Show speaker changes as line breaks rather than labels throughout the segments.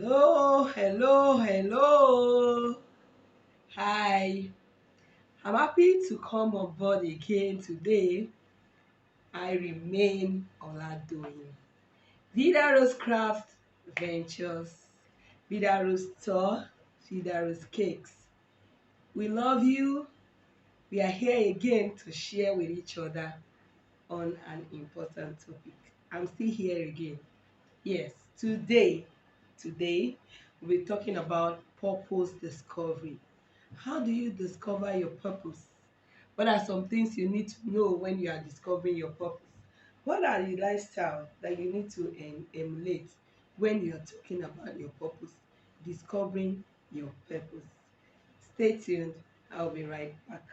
Hello, hello, hello. Hi. I'm happy to come on board again today. I remain Oladoyin. Vida Rose Craft Ventures, Vida Rose Store, Vida Rose Cakes. We love you. We are here again to share with each other on an important topic. I'm still here again. Yes, today we'll be talking about purpose discovery. How do you discover your purpose? What are some things you need to know when you are discovering your purpose? What are the lifestyle that you need to emulate when you are talking about your purpose? Discovering your purpose. Stay tuned. I'll be right back.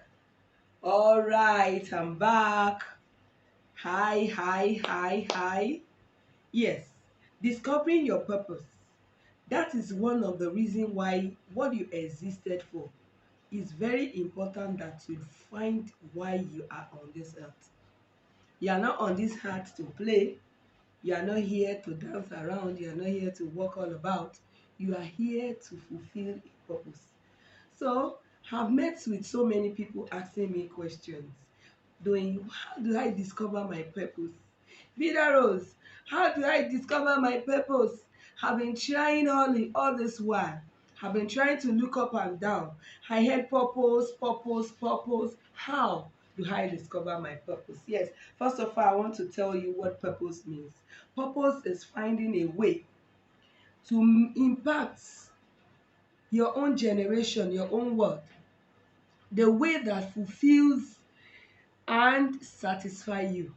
All right, I'm back. Hi, hi, hi, hi. Yes, discovering your purpose. That is one of the reasons why what you existed for is very important, that you find why you are on this earth. You are not on this earth to play. You are not here to dance around. You are not here to walk all about. You are here to fulfill a purpose. So I've met with so many people asking me questions, doing how do I discover my purpose? Vida Rose, how do I discover my purpose? I've been trying all this while. I've been trying to look up and down. I had purpose, purpose, purpose. How do I discover my purpose? Yes, first of all, I want to tell you what purpose means. Purpose is finding a way to impact your own generation, your own world, the way that fulfills and satisfy you.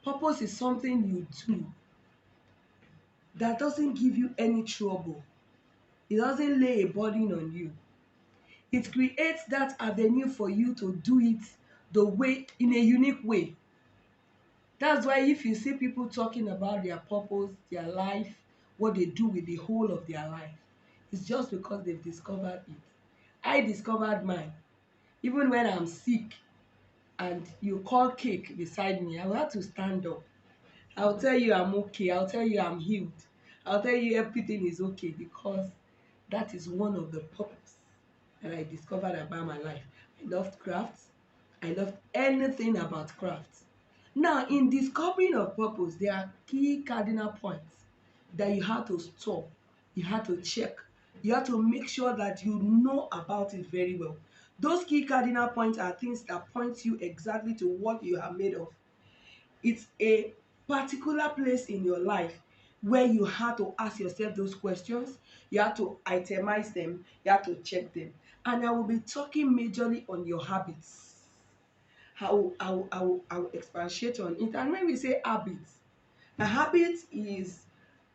Purpose is something you do that doesn't give you any trouble. It doesn't lay a burden on you. It creates that avenue for you to do it the way, in a unique way. That's why if you see people talking about their purpose, their life, what they do with the whole of their life, it's just because they've discovered it. I discovered mine. Even when I'm sick and you call cake beside me, I will have to stand up. I'll tell you I'm okay. I'll tell you I'm healed. I'll tell you everything is okay, because that is one of the purpose that I discovered about my life. I loved crafts. I loved anything about crafts. Now, in discovering of purpose, there are key cardinal points that you have to stop. You have to check. You have to make sure that you know about it very well. Those key cardinal points are things that point you exactly to what you are made of. It's a particular place in your life where you have to ask yourself those questions. You have to itemize them. You have to check them. And I will be talking majorly on your habits. I will expatiate on it. And when we say habits, a habit is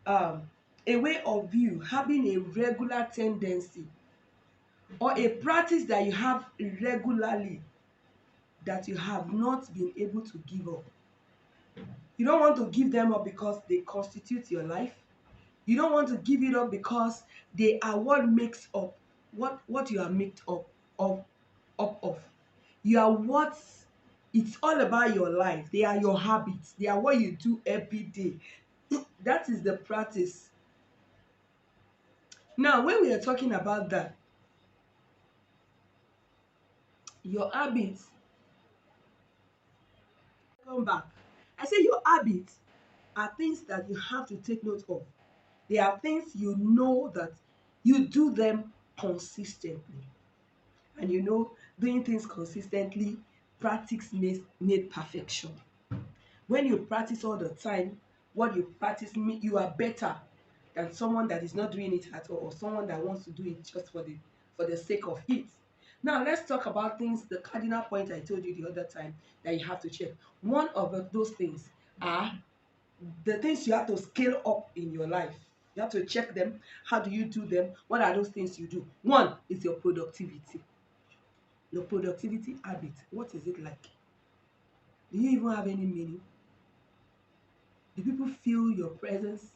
um, a way of you having a regular tendency or a practice that you have regularly that you have not been able to give up. You don't want to give them up because they constitute your life. You don't want to give it up because they are what makes up what you are made of of. You are what, it's all about your life. They are your habits. They are what you do every day. That is the practice. Now, when we are talking about that, your habits, come back. I say your habits are things that you have to take note of. They are things you know that you do them consistently. And you know, doing things consistently, practice makes made perfection. When you practice all the time, what you practice, you are better than someone that is not doing it at all, or someone that wants to do it just for the sake of it. Now let's talk about things, the cardinal point I told you the other time that you have to check. One of those things are the things you have to scale up in your life. You have to check them. How do you do them? What are those things you do? One is your productivity. Your productivity habit. What is it like? Do you even have any meaning? Do people feel your presence?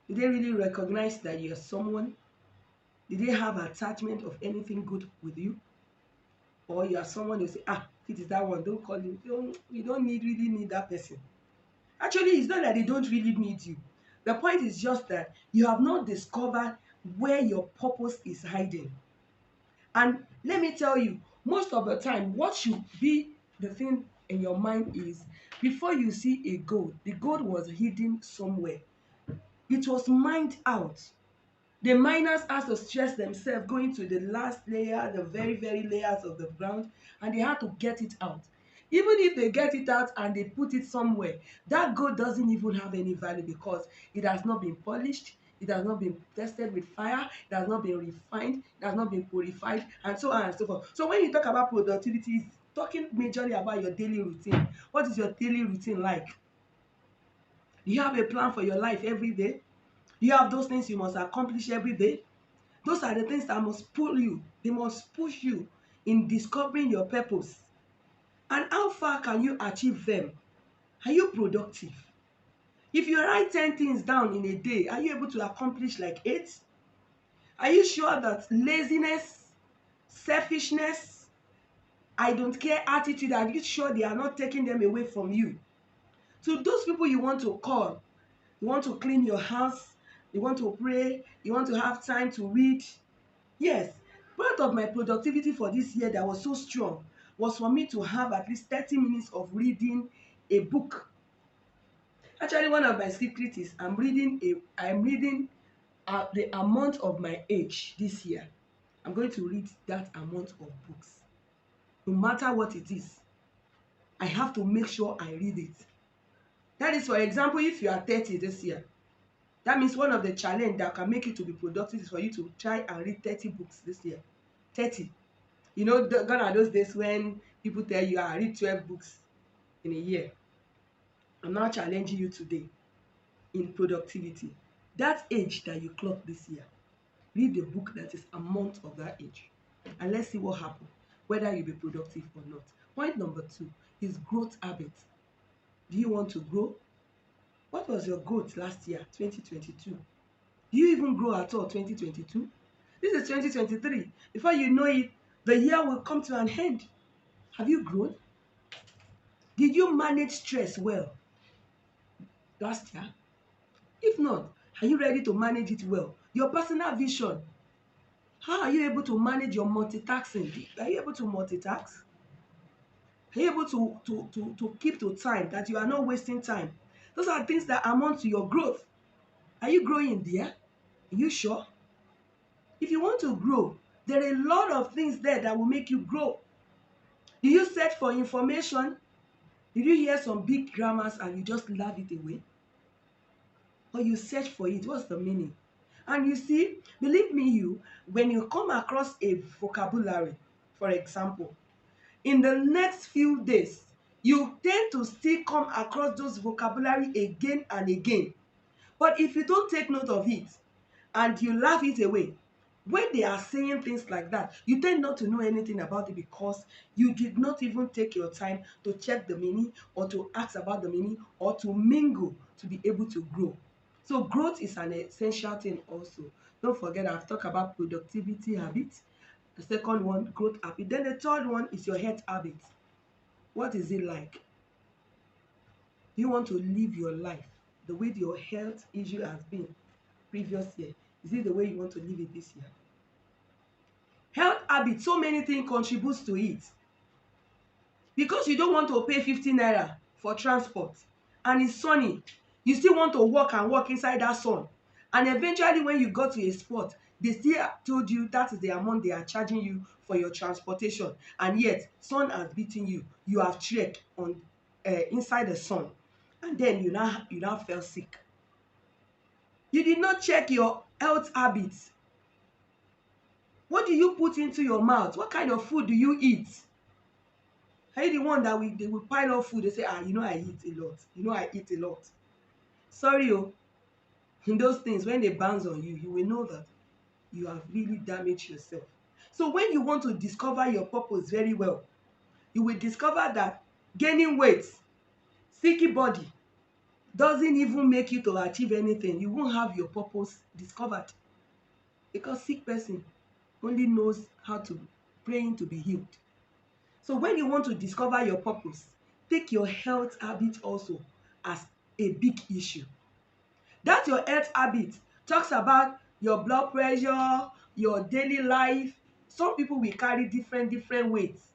Do they really recognize that you're someone? Do they have attachment of anything good with you? Or you are someone who say, it is that one, don't call him. You don't really need that person. Actually, it's not that they don't really need you. The point is just that you have not discovered where your purpose is hiding. And let me tell you, most of the time, what should be the thing in your mind is, before you see a gold, the gold was hidden somewhere. It was mined out. The miners had to stress themselves going to the last layer, the very, very layers of the ground, and they had to get it out. Even if they get it out and they put it somewhere, that gold doesn't even have any value because it has not been polished, it has not been tested with fire, it has not been refined, it has not been purified, and so on and so forth. So when you talk about productivity, it's talking majorly about your daily routine. What is your daily routine like? Do you have a plan for your life every day? Do you have those things you must accomplish every day? Those are the things that must pull you. They must push you in discovering your purpose. And how far can you achieve them? Are you productive? If you write 10 things down in a day, are you able to accomplish like 8? Are you sure that laziness, selfishness, I don't care attitude, are you sure they are not taking them away from you? To those people you want to call, you want to clean your house, you want to pray, you want to have time to read. Yes, part of my productivity for this year that was so strong was for me to have at least 30 minutes of reading a book. Actually, one of my secrets is I'm reading the amount of my age this year. I'm going to read that amount of books. No matter what it is, I have to make sure I read it. That is, for example, if you are 30 this year, that means one of the challenge that can make you to be productive is for you to try and read 30 books this year. 30. You know, gone are those days when people tell you, I read 12 books in a year. I'm now challenging you today in productivity. That age that you clock this year, read the book that is a month of that age. And let's see what happens, whether you'll be productive or not. Point number 2 is growth habit. Do you want to grow? What was your growth last year, 2022? Do you even grow at all, 2022? This is 2023. Before you know it, the year will come to an end. Have you grown? Did you manage stress well last year? If not, are you ready to manage it well? Your personal vision, how are you able to manage your multitasking? Are you able to multitask? Are you able to keep to time, that you are not wasting time? Those are things that amount to your growth. Are you growing there? Are you sure? If you want to grow, there are a lot of things there that will make you grow. Do you search for information? Did you hear some big grammars and you just laugh it away? Or you search for it? What's the meaning? And you see, believe me, when you come across a vocabulary, for example, in the next few days, you tend to still come across those vocabulary again and again. But if you don't take note of it and you laugh it away, when they are saying things like that, you tend not to know anything about it because you did not even take your time to check the meaning or to ask about the meaning or to mingle to be able to grow. So growth is an essential thing also. Don't forget, I've talked about productivity habits. The second one, growth habit. Then the third one is your health habit. What is it like? You want to live your life the way your health issue has been previous year. Is it the way you want to live it this year? Health habit, so many things contributes to it. Because you don't want to pay 50 naira for transport and it's sunny, you still want to walk and walk inside that sun, and eventually when you got to a spot, they still told you that is the amount they are charging you for your transportation, and yet sun has beaten you. You have trek on inside the sun, and then you now fell sick. You did not check your health habits. What do you put into your mouth? What kind of food do you eat? Are you the one that they will pile up food? They say, you know I eat a lot. You know I eat a lot. Sorry, in those things, when they bounce on you, you will know that you have really damaged yourself. So when you want to discover your purpose very well, you will discover that gaining weight, sicky body, doesn't even make you to achieve anything. You won't have your purpose discovered, because sick person only knows how to praying to be healed. So when you want to discover your purpose, take your health habit also as a big issue. That your health habit talks about your blood pressure, your daily life. Some people will carry different weights.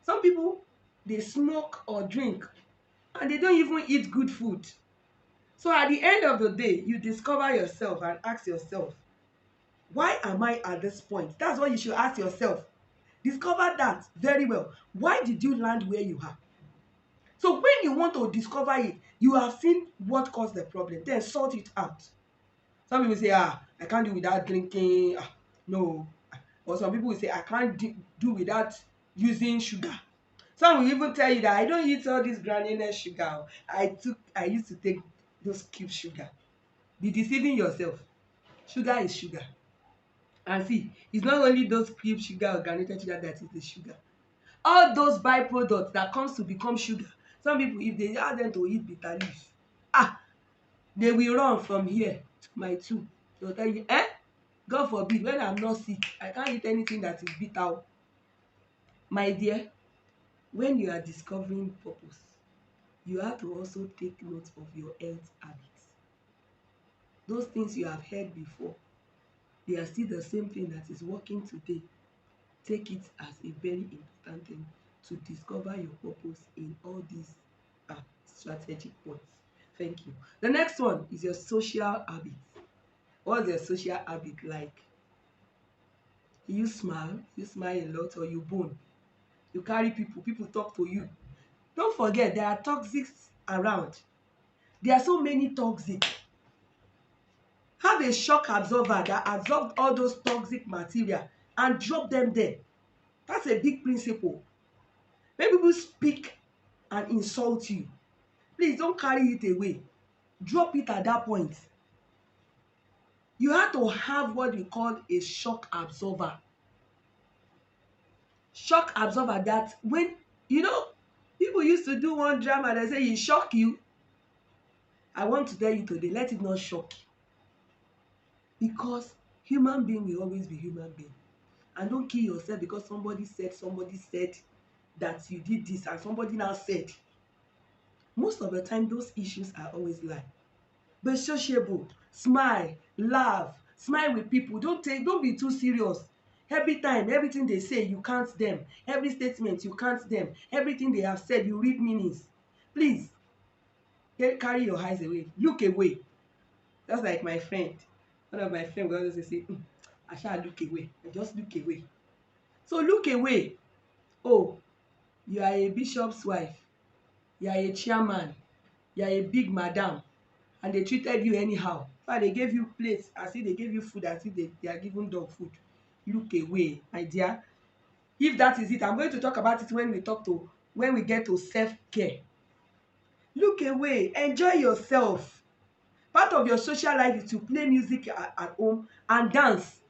Some people, they smoke or drink and they don't even eat good food. So at the end of the day, you discover yourself and ask yourself, why am I at this point? That's what you should ask yourself. Discover that very well. Why did you land where you are? So when you want to discover it, you have seen what caused the problem, then sort it out. Some people say, I can't do without drinking. No. Or some people will say, I can't do without using sugar. Some will even tell you that I don't eat all this granulous sugar. I used to take those cube sugar. Be deceiving yourself. Sugar is sugar. And see, it's not only those cube sugar or granulated sugar that is the sugar. All those byproducts that comes to become sugar. Some people, if they ask them to eat bitter leaf, they will run from here to my two. They will tell you, God forbid, when I'm not sick, I can't eat anything that is bitter. My dear, when you are discovering purpose, you have to also take note of your health habits. Those things you have heard before, they are still the same thing that is working today. Take it as a very important thing to discover your purpose in all these strategic points. Thank you. The next one is your social habits. What's your social habit like? You smile a lot, or you bone? You carry people talk to you. Don't forget, there are toxics around. There are so many toxic. Have a shock absorber that absorbs all those toxic material and drop them there. That's a big principle. When people speak and insult you, please don't carry it away. Drop it at that point. You have to have what we call a shock absorber. Shock absorber that when, people used to do one drama, they say, it shock you. I want to tell you today, let it not shock you. Because human being will always be human being. And don't kill yourself because somebody said that you did this and somebody now said. Most of the time, those issues are always lie. Be sociable, smile, laugh, smile with people. Don't be too serious. Every time, everything they say, you count them. Every statement, you count them. Everything they have said, you read meanings. Please, carry your eyes away. Look away. Just like my friend. One of my friends will always say, I shall look away. I just look away. So look away. Oh, you are a bishop's wife. You are a chairman. You are a big madam. And they treated you anyhow. In fact, they gave you plates as if they gave you food, as if they are giving dog food. Look away, my dear. If that is it, I'm going to talk about it when we get to self-care. Look away, enjoy yourself. Part of your social life is to play music at home and dance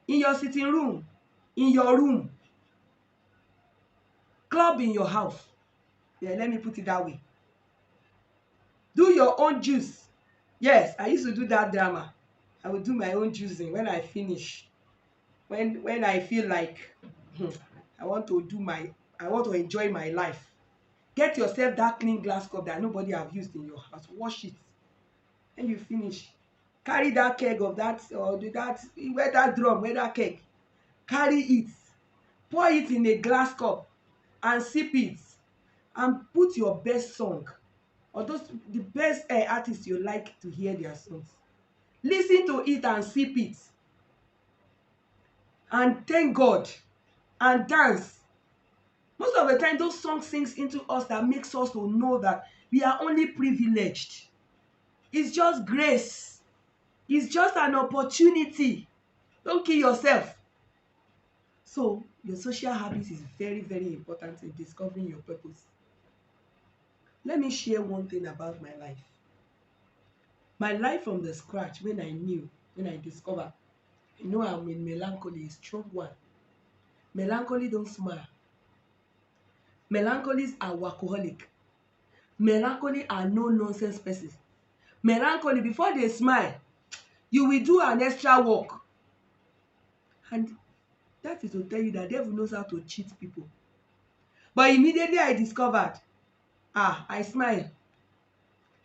in your sitting room, in your room, club in your house. Yeah, let me put it that way. Do your own juice. Yes, I used to do that drama. I would do my own juicing when I finish. When I feel like I want to enjoy my life. Get yourself that clean glass cup that nobody have used in your house. Wash it. When you finish, carry that keg of that, or where that drum, where that keg. Carry it. Pour it in a glass cup and sip it. And put your best song, or the best artists you like to hear their songs. Listen to it and sip it. And thank God. And dance. Most of the time, those songs sings into us that makes us to know that we are only privileged. It's just grace. It's just an opportunity. Don't kill yourself. So, your social habits is very important in discovering your purpose. Let me share one thing about my life. My life from the scratch, when I discovered, I'm in melancholy, a strong one. Melancholy don't smile. Melancholies are workaholic. Melancholy are no nonsense persons. Melancholy, before they smile, you will do an extra work. And that is to tell you that the devil knows how to cheat people. But immediately I discovered, I smile.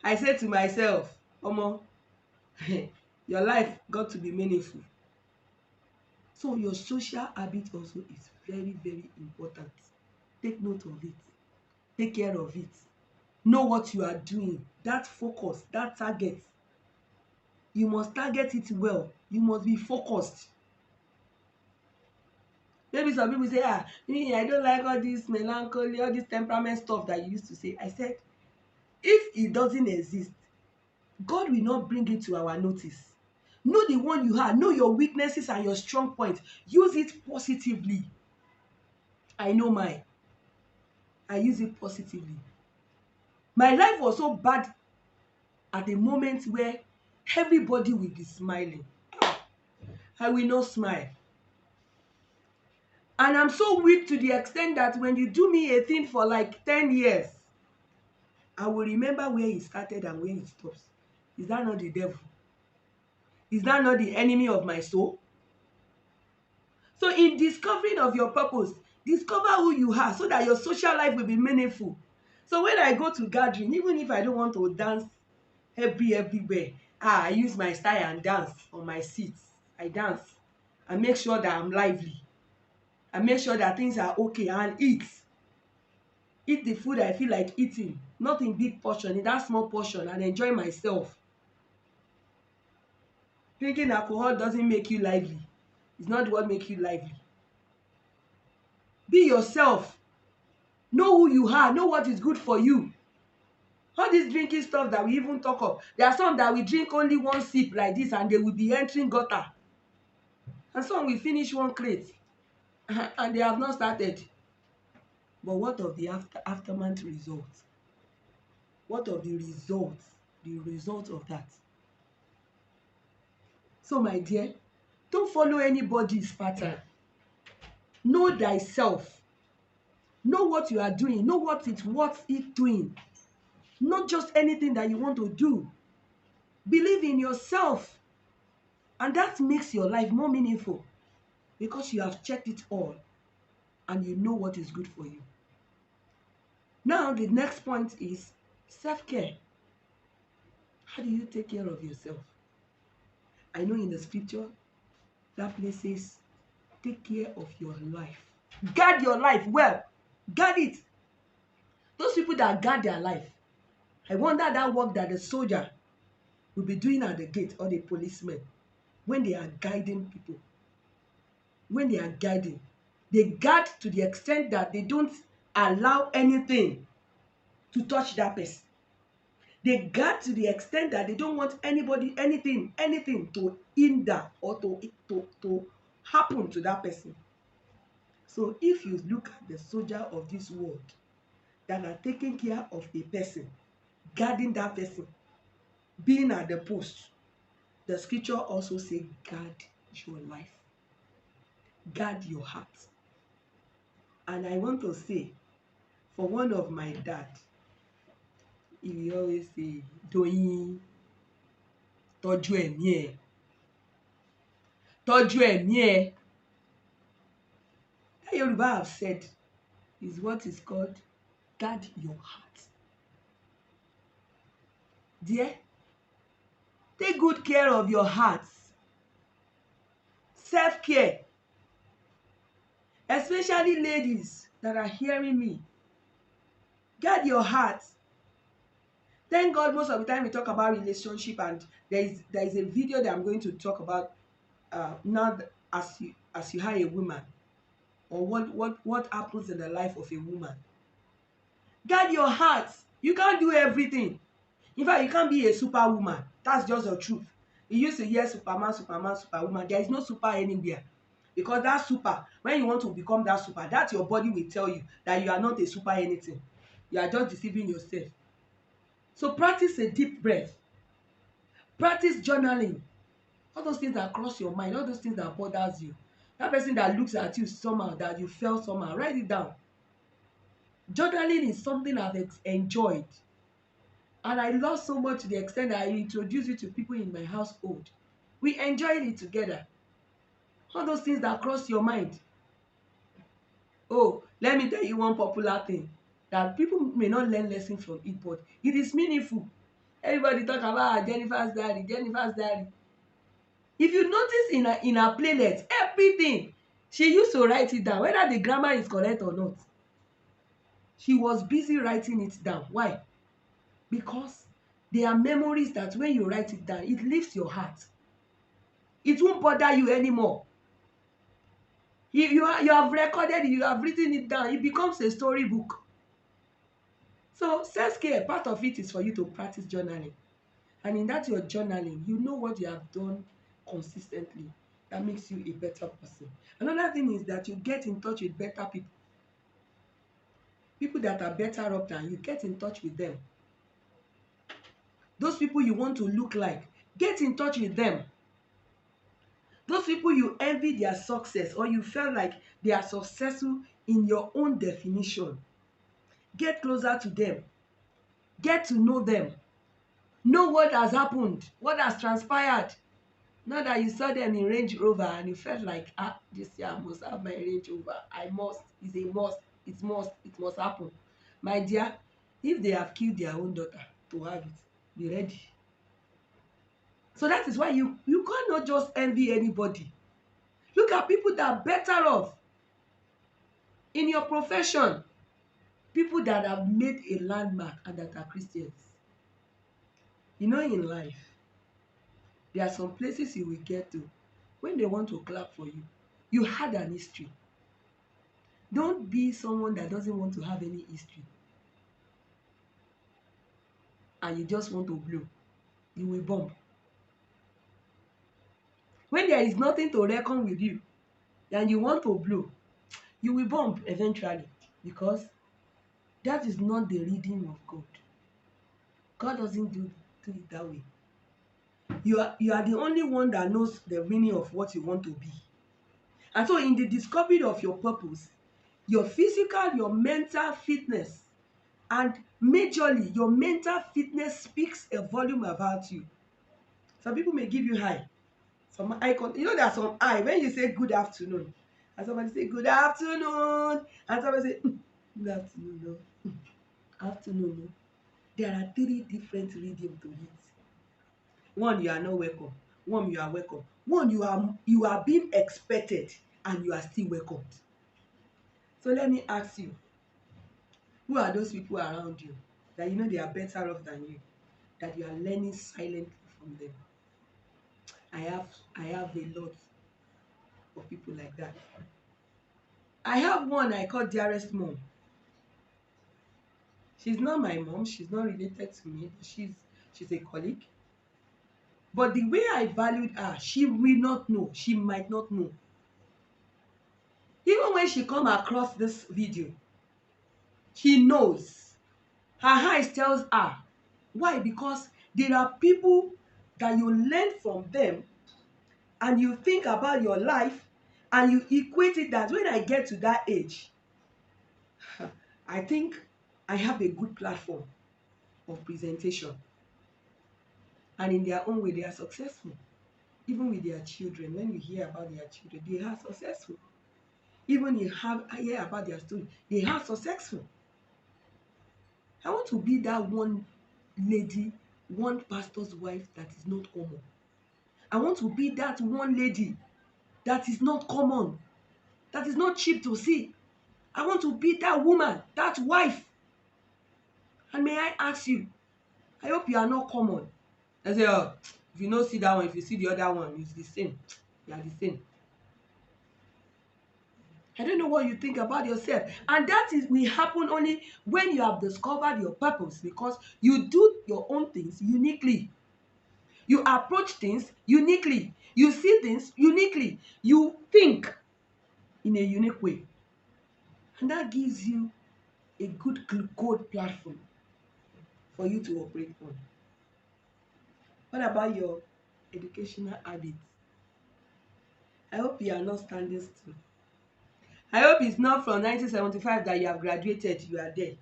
I said to myself, omo, your life got to be meaningful. So your social habit also is very, very important. Take note of it. Take care of it. Know what you are doing. That focus, that target, you must target it well. You must be focused. Maybe some people say, me, I don't like all this melancholy, all this temperament stuff that you used to say. I said, if it doesn't exist, God will not bring it to our notice. Know the one you have. Know your weaknesses and your strong points. Use it positively. I know mine. I use it positively. My life was so bad at a moment where everybody will be smiling. I will not smile. And I'm so weak to the extent that when you do me a thing for like 10 years, I will remember where it started and where it stops. Is that not the devil? Is that not the enemy of my soul? So in discovering of your purpose, discover who you are so that your social life will be meaningful. So when I go to gathering, even if I don't want to dance everywhere, I use my style and dance on my seat. I dance and make sure that I'm lively. I make sure that things are okay and eat the food I feel like eating, not in big portion, in that small portion, and enjoy myself. Drinking alcohol doesn't make you lively. It's not what make you lively. Be yourself. Know who you are. Know what is good for you. All this drinking stuff that we even talk of, there are some that we drink only one sip like this and they will be entering gutter, and some will finish one crate and they have not started. But what of the aftermath result? What of the result? The result of that? So my dear, don't follow anybody's pattern. Know thyself. Know what you are doing. Know what it's worth it doing. Not just anything that you want to do. Believe in yourself. And that makes your life more meaningful because you have checked it all and you know what is good for you. Now, the next point is self-care. How do you take care of yourself? I know in the scripture, that place says, take care of your life. Guard your life well. Guard it. Those people that guard their life, I wonder that work that the soldier will be doing at the gate or the policeman when they are guiding people. When they are guiding, they guard to the extent that they don't allow anything to touch that person. They guard to the extent that they don't want anybody, anything to hinder or to happen to that person. So if you look at the soldier of this world that are taking care of a person, guarding that person, being at the post, the scripture also say guard your life, guard your heart. And I want to say, for one of my dad, he will always say, Doyin, tọ́jú ẹ̀mí ẹ̀, tọ́jú ẹ̀mí ẹ̀. That Yoruba have said is what is called guard your heart. Dear, take good care of your heart. Self-care, especially ladies that are hearing me, guard your heart. Thank God most of the time we talk about relationship, and there is a video that I'm going to talk about now as you hire a woman, or what happens in the life of a woman. Guard your heart. You can't do everything. In fact, you can't be a superwoman. That's just the truth. You used to hear Superman, superwoman. There is no super anywhere. Because that super, when you want to become that super, that your body will tell you that you are not a super anything. You are just deceiving yourself. So practice a deep breath. Practice journaling. All those things that cross your mind, all those things that bothers you. That person that looks at you somehow, that you felt somehow, write it down. Journaling is something I've enjoyed. And I love so much to the extent that I introduce it to people in my household. We enjoyed it together. All those things that cross your mind. Oh, let me tell you one popular thing that people may not learn lesson from it, but it is meaningful. Everybody talk about Jennifer's Diary, Jennifer's Diary. If you notice in her playlist, everything she used to write it down, whether the grammar is correct or not. She was busy writing it down. Why? Because there are memories that when you write it down, it lifts your heart. It won't bother you anymore. You have recorded it, you have written it down, it becomes a storybook. So self-care, part of it is for you to practice journaling. And in that your journaling, you know what you have done consistently. That makes you a better person. Another thing is that you get in touch with better people. People that are better up than you, get in touch with them. Those people you want to look like, get in touch with them. Those people you envy their success or you felt like they are successful in your own definition, get closer to them. Get to know them. Know what has happened, what has transpired. Not that you saw them in Range Rover and you felt like, this year I must have my Range Rover. I must. It's a must. It must happen. My dear, if they have killed their own daughter to have it, be ready. So that is why you cannot just envy anybody. Look at people that are better off in your profession. People that have made a landmark and that are Christians. You know, in life, there are some places you will get to when they want to clap for you. You had an history. Don't be someone that doesn't want to have any history and you just want to blow. You will bump. When there is nothing to reckon with you and you want to blow, you will bump eventually, because that is not the reading of God. God doesn't do it that way. You are the only one that knows the meaning of what you want to be. And so in the discovery of your purpose, your physical, your mental fitness, and majorly your mental fitness speaks a volume about you. Some people may give you high, some eye contact. You know, there are some eye when you say good afternoon and somebody say good afternoon and somebody say good afternoon, no. Afternoon, no. There are 3 different rhythms to it. One, you are not welcome. One, you are welcome. One, you are being expected and you are still welcomed. So let me ask you, who are those people around you that you know they are better off than you, that you are learning silently from them? I have a lot of people like that. I have one I call dearest mom. She's not my mom, she's not related to me, but she's a colleague. But the way I valued her, she will not know, she might not know. Even when she come across this video, she knows. Her eyes tells her. Why? Because there are people that you learn from them and you think about your life and you equate it that when I get to that age, I think I have a good platform of presentation. And in their own way, they are successful. Even with their children, when you hear about their children, they are successful. Even you hear about their story, they are successful. I want to be that one lady, one pastor's wife that is not common. I want to be that one lady that is not common, that is not cheap to see. I want to be that woman, that wife. And may I ask you, I hope you are not common. I say, oh, if you don't see that one, if you see the other one, it's the same. You are the same. I don't know what you think about yourself. And that is will happen only when you have discovered your purpose, because you do your own things uniquely. You approach things uniquely. You see things uniquely. You think in a unique way. And that gives you a good code platform for you to operate on. What about your educational habits? I hope you are not standing still. I hope it's not from 1975 that you have graduated, you are there.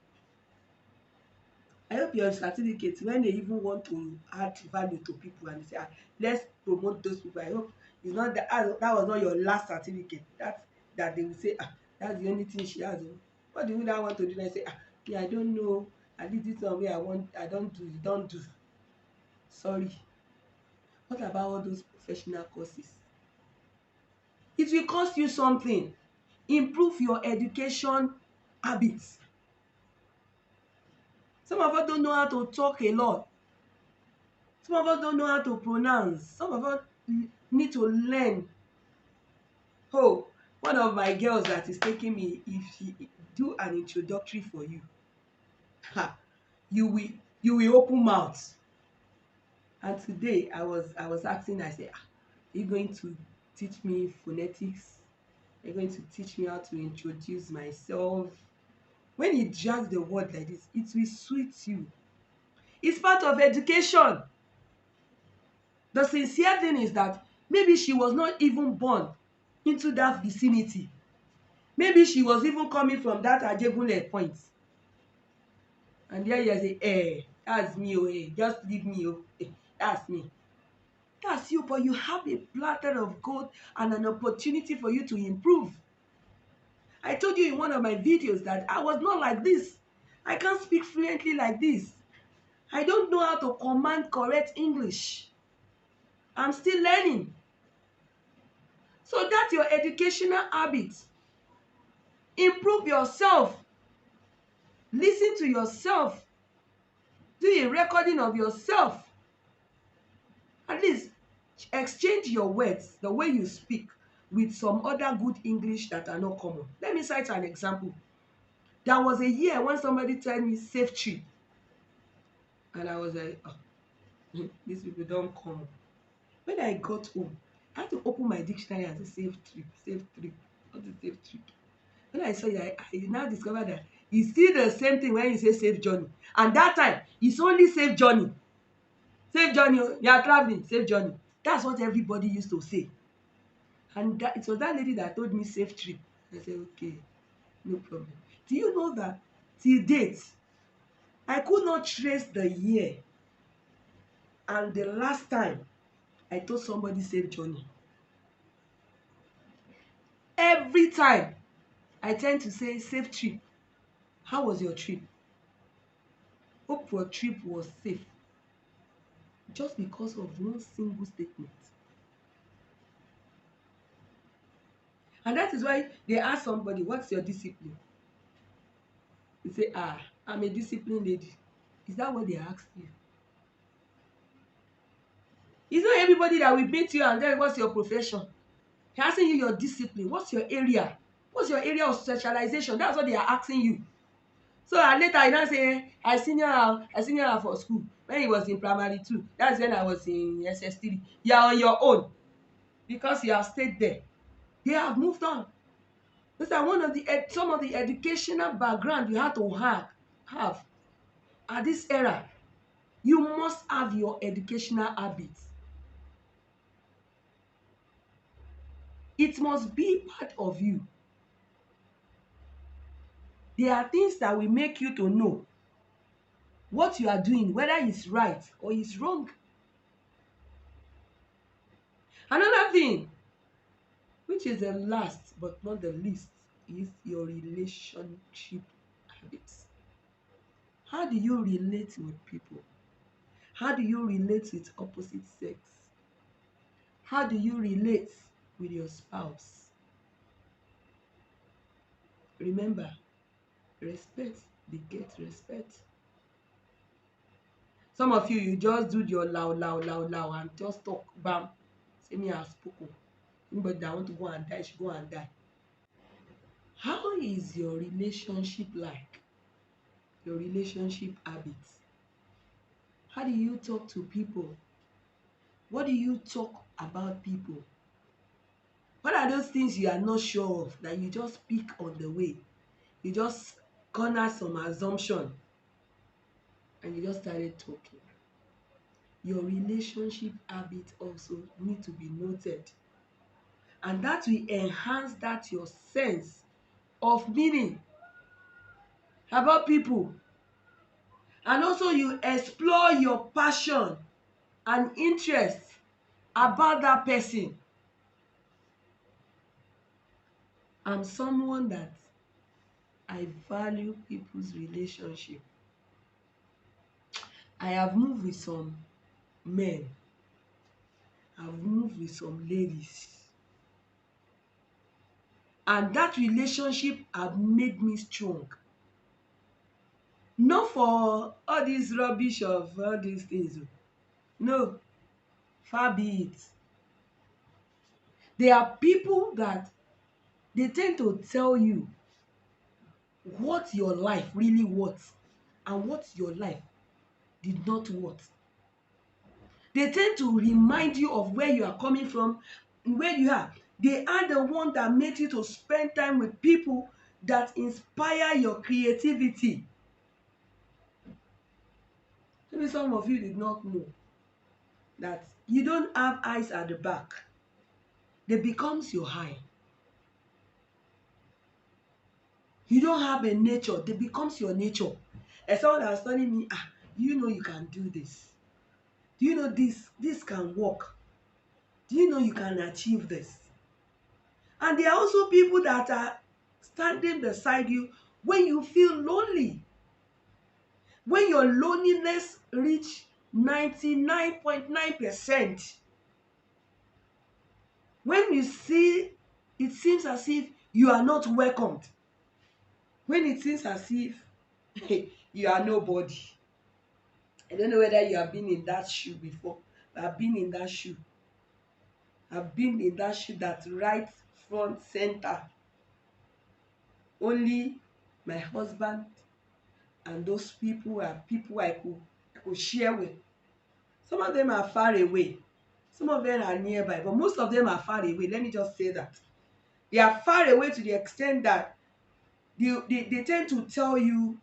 I hope your certificate, when they even want to add value to people and they say, let's promote those people, I hope it's not that was not your last certificate. That they will say, that's the only thing she has. What do you want to do? And I say, yeah, I don't know. I did this one way I want, I don't do, you don't do. Sorry. What about all those professional courses? It will cost you something. Improve your education habits. Some of us don't know how to talk a lot. Some of us don't know how to pronounce. Some of us need to learn. Oh, one of my girls that is taking me, if she do an introductory for you, ha, you will open mouth. And today I was asking, I said, are you going to teach me phonetics? Are you going to teach me how to introduce myself? When you drag the word like this, it will sweet you. It's part of education. The sincere thing is that maybe she was not even born into that vicinity. Maybe she was even coming from that Ajegunle point. And there you say, that's me, oh, just leave me, oh, that's me. That's you, but you have a platter of gold and an opportunity for you to improve. I told you in one of my videos that I was not like this. I can't speak fluently like this. I don't know how to command correct English. I'm still learning. So that's your educational habit. Improve yourself. Listen to yourself. Do a recording of yourself. At least exchange your words, the way you speak, with some other good English that are not common. Let me cite an example. There was a year when somebody told me safe trip. And I was like, oh, these people don't come. When I got home, I had to open my dictionary and say safe trip, safe trip. What is safe trip? When I saw it, I now discovered that it's still the same thing when you say safe journey. And that time, it's only safe journey. Safe journey, you are traveling, safe journey. That's what everybody used to say. And it was that lady that told me safe trip. I said, okay, no problem. Do you know that till date, I could not trace the year and the last time I told somebody safe journey. Every time I tend to say safe trip. How was your trip? Hope your trip was safe. Just because of one single statement. And that is why they ask somebody, what's your discipline? You say, I'm a disciplined lady. Is that what they ask you? It's not everybody that will meet you and then what's your profession? They're asking you your discipline. What's your area? What's your area of specialization? That's what they are asking you. So later I now say, I senior her for school. When he was in primary 2, that's when I was in SS3. You are on your own because you have stayed there. They have moved on. Those are some of the educational background you have to have at this era. You must have your educational habits. It must be part of you. There are things that will make you to know what you are doing, whether it's right or it's wrong. Another thing, which is the last but not the least, is your relationship habits. How do you relate with people? How do you relate with opposite sex? How do you relate with your spouse? Remember, respect begets respect. Some of you just do your loud and just talk, bam, say me have spoken. Anybody that want to go and die should go and die. How is your relationship like? Your relationship habits? How do you talk to people? What do you talk about people? What are those things you are not sure of that you just pick on the way? You just corner some assumption and you just started talking. Your relationship habits also need to be noted. And that will enhance that your sense of meaning about people. And also you explore your passion and interest about that person. I'm someone that I value people's relationship. I have moved with some men. I've moved with some ladies, and that relationship have made me strong. Not for all this rubbish of all these things o. No, far be it. There are people that they tend to tell you what your life really worth and what your life did not worth. They tend to remind you of where you are coming from, where you are. They are the one that made you to spend time with people that inspire your creativity. Maybe some of you did not know that you don't have eyes at the back. They becomes your eye. You don't have a nature, they becomes your nature. And someone that was telling me, do you know you can do this? Do you know this can work? Do you know you can achieve this? And there are also people that are standing beside you when you feel lonely. When your loneliness reach 99.9%. When you see it seems as if you are not welcomed. When it seems as if you are nobody. I don't know whether you have been in that shoe before, but I've been in that shoe. I've been in that shoe, that right front center. Only my husband and those people are people I could share with. Some of them are far away. Some of them are nearby, but most of them are far away. Let me just say that. They are far away to the extent that they tend to tell you,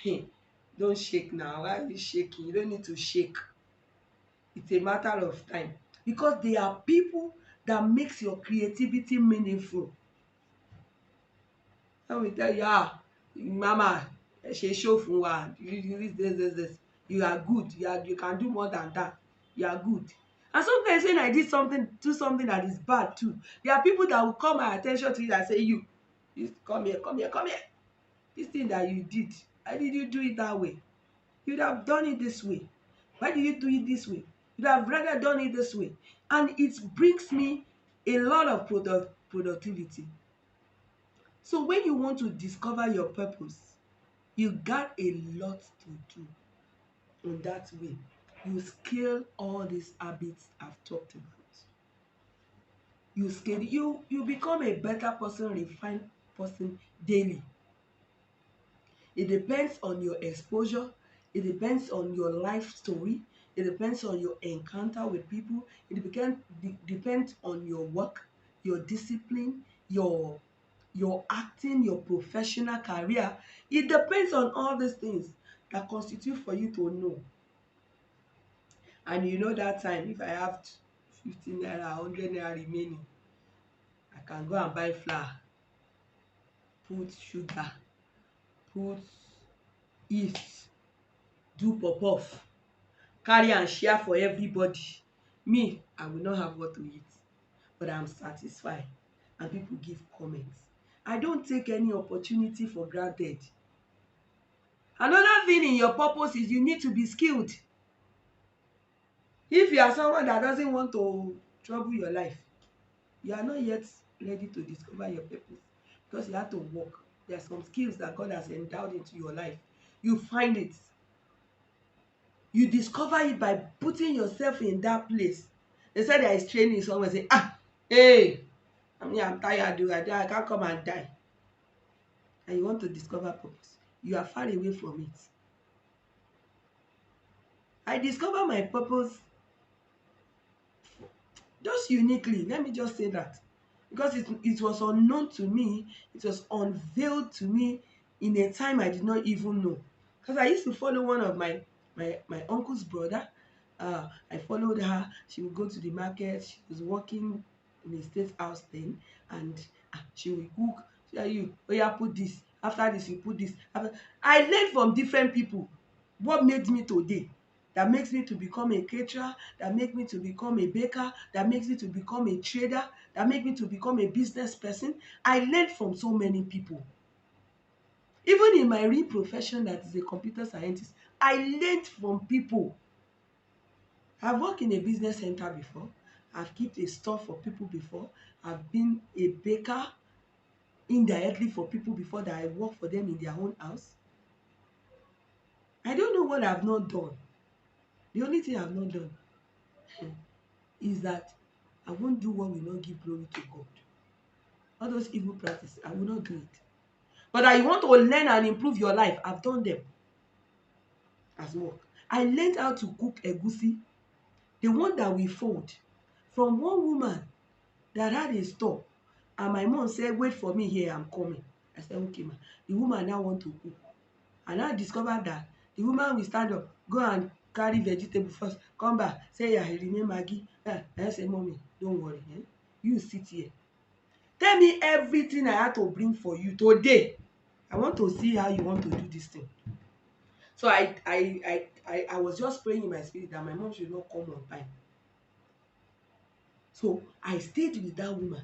hey, don't shake now. Why are you shaking? You don't need to shake. It's a matter of time. Because they are people that makes your creativity meaningful. Let me tell you, mama, ṣe show fún wa, this. You are good. You can do more than that. You are good. And sometimes when I do something that is bad too, there are people that will call my attention to it and say, you come here, come here, come here. This thing that you did, why did you do it that way? You'd have done it this way. Why did you do it this way? You'd have rather done it this way. And it brings me a lot of productivity. So when you want to discover your purpose, you got a lot to do in that way. You scale all these habits I've talked about. You become a better person, refined person daily. It depends on your exposure. It depends on your life story. It depends on your encounter with people. Depends on your work, your discipline, your acting, your professional career. It depends on all these things that constitute for you to know. And you know that time, if I have 15 naira, 100 naira remaining, I can go and buy flour, put sugar, put yeast, do puff, carry and share for everybody. Me, I will not have what to eat, but I'm satisfied, and people give comments. I don't take any opportunity for granted. Another thing in your purpose is you need to be skilled. If you are someone that doesn't want to trouble your life, you are not yet ready to discover your purpose, because you have to work. There are some skills that God has endowed into your life. You find it. You discover it by putting yourself in that place. They said there is training somewhere, say, hey, I'm tired, I can't come and die. And you want to discover purpose. You are far away from it. I discover my purpose just uniquely. Let me just say that. Because it was unknown to me. It was unveiled to me in a time I did not even know. Because I used to follow one of my uncle's brother. I followed her. She would go to the market. She was working in a state house then, and she will cook. She tell you, oh yeah, put this. After this, you put this. I learned from different people. What made me today? That makes me to become a caterer, that makes me to become a baker, that makes me to become a trader, that makes me to become a business person. I learned from so many people. Even in my real profession, that is a computer scientist, I learned from people. I've worked in a business center before. I've kept a store for people before. I've been a baker indirectly for people before that I work for them in their own house. I don't know what I've not done. The only thing I've not done is that I won't do what will not give glory to God. All those evil practices, I will not do it. But that you want to learn and improve your life, I've done them as work. I learned how to cook egusi, the one that we fold, from one woman that had a store. And my mom said, wait for me here, I'm coming. I said, okay, ma. The woman now want to cook. And I discovered that the woman will stand up, go and carry vegetable first, come back, say, yeah, remain Maggie. I say, mommy, don't worry. You sit here. Tell me everything I had to bring for you today. I want to see how you want to do this thing. So I was just praying in my spirit that my mom should not come on time. So I stayed with that woman.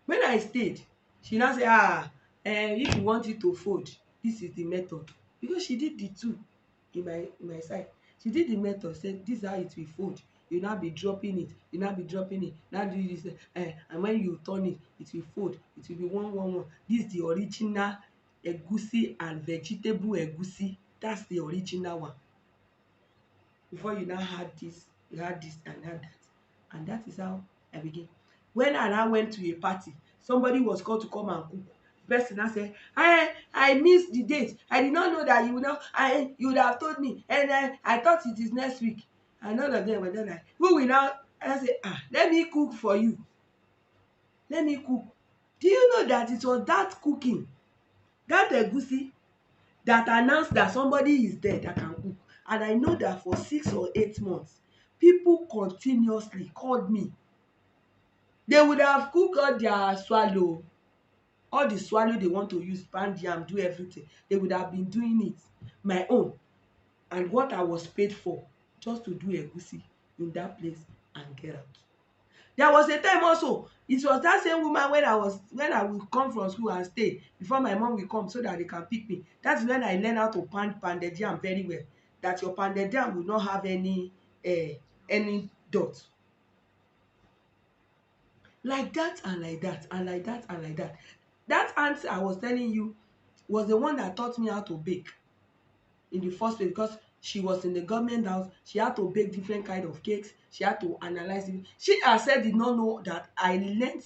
When I stayed, she now say, if you want it to fold, this is the method. Because she did the two in my side. She did the method, said this is how it will fold. You now be dropping it, you now be dropping it, now do this, and when you turn it, it will fold. It will be one. This is the original egusi and vegetable egusi. That's the original one. Before you now had this, you had this and had that. And that is how I began. When I now went to a party, somebody was called to come and cook. The person now said, I missed the date. I did not know that you would have told me. And I thought it is next week. And all of them were then like, who will now? And I said, let me cook for you. Let me cook. Do you know that it was that cooking, that egusi, that announced that somebody is dead that can cook? And I know that for 6 or 8 months, people continuously called me. They would have cooked all their swallow, all the swallow they want to use, pound yam, do everything. They would have been doing it, my own, and what I was paid for, just to do egusi in that place and get out. There was a time also, it was that same woman when I would come from school and stay before my mom will come so that they can pick me. That's when I learned how to pounded yam very well. That your pounded yam will not have any dot. Like that and like that and like that and like that. That aunt I was telling you was the one that taught me how to bake in the first place, because she was in the government house. She had to bake different kind of cakes. She had to analyze it. She herself did not know that I learned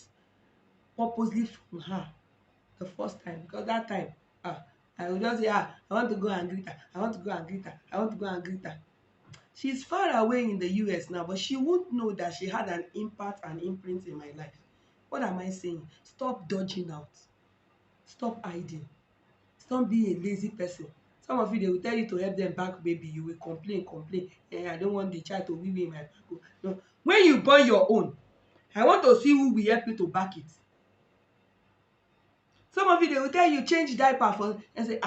purposely from her the first time, because that time I would just say, I want to go and greet her, I want to go and greet her, I want to go and greet her. She's far away in the US now, but she won't know that she had an impact and imprint in my life. What am I saying? Stop dodging out. Stop hiding. Stop being a lazy person. Some of you, they will tell you to help them back baby. You will complain. I don't want the child to be in my people. No. When you born your own, I want to see who will help you to back it. Some of you, they will tell you change diaper for and say,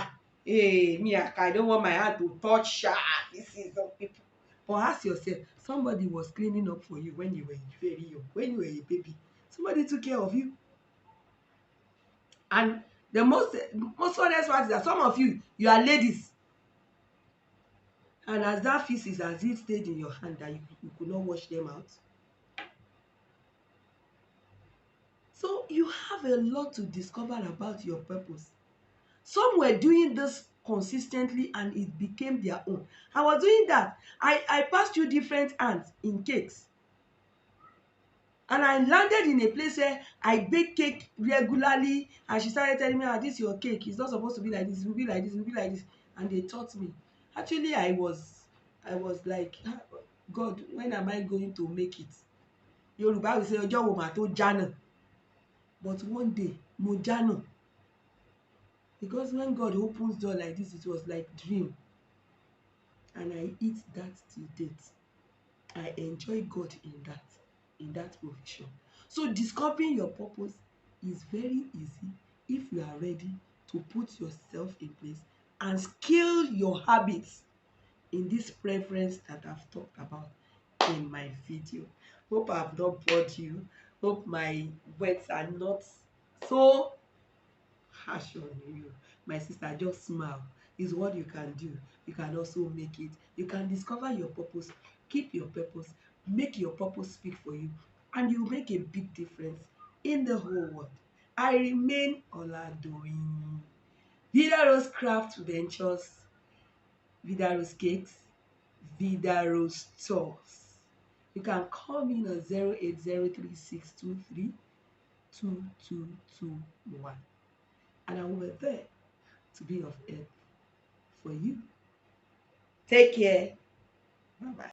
hey, me, I don't want my hand to touch. This is some people. But ask yourself, somebody was cleaning up for you when you were very young, when you were a baby. Somebody took care of you. And the most honest part is that some of you, you are ladies. And as that feces, as it stayed in your hand, that you could not wash them out. So you have a lot to discover about your purpose. Some were doing this consistently and it became their own. I was doing that. I passed through different hands in cakes. And I landed in a place where I bake cake regularly, and she started telling me, this is your cake. It's not supposed to be like this. It will be like this. It will be like this. And they taught me. Actually, I was like, God, when am I going to make it? Yoruba will say, ọjọ́ wo màá tó jánà. But one day, mo jánà. Because when God opens door like this, it was like dream. And I eat that till date. I enjoy God in that provision. So discovering your purpose is very easy if you are ready to put yourself in place and scale your habits in this preference that I've talked about in my video. Hope I've not bored you. Hope my words are not so harsh on you. My sister, just smile. Is what you can do. You can also make it. You can discover your purpose Keep your purpose, make your purpose speak for you, and you make a big difference in the whole world. I remain Oladoyin. Vida Rose Craft Ventures, Vida Rose Cakes, Vida Rose Stores. You can call me on 08036232221, and I will be there to be of help for you. Take care. Bye bye.